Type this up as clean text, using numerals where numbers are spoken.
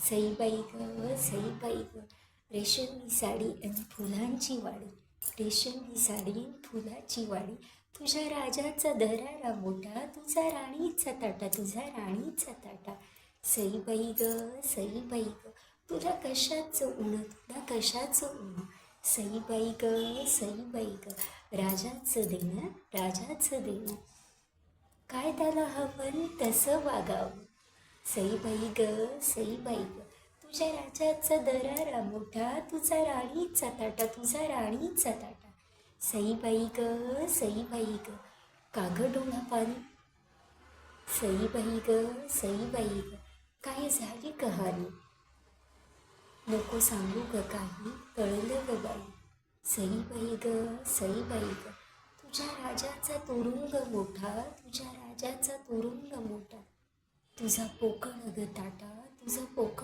सईबाई ग सईबाई ग, रेशमी साडी आणि फुलांची वाडी, रेशमी साडी आणि फुलाची वाडी, तुझ्या राजाचा दरारा मोठा, तुझा राणीचा ताटा, तुझा राणीचा ताटा. सईबाई ग सईबाई ग, तुला कशाचं ऊन, तुला कशाचं ऊन. सईबाई ग सईबाई ग, राजाचं देणं, राजाचं देणं, काय त्याला हवं तसं वागावं. सईबाई ग सईबाई ग, तुझ्या राजाचा दरारा मोठा, तुझा राणीचा ताटा, तुझा राणीचा ताटा. सईबाई ग सईबाई ग, कागद डोळा पाणी. सईबाई ग सईबाई ग, काय झाली कहाणी, नको सांगू ग काही, कळलं ग बाई. सईबाई ग सईबाई ग, तुझ्या राजाचा तुरुंग मोठा, तुझ्या राजाचा तुरुंग मोठा, तुझा पोकळ ग ताटा, तुझा पोकळ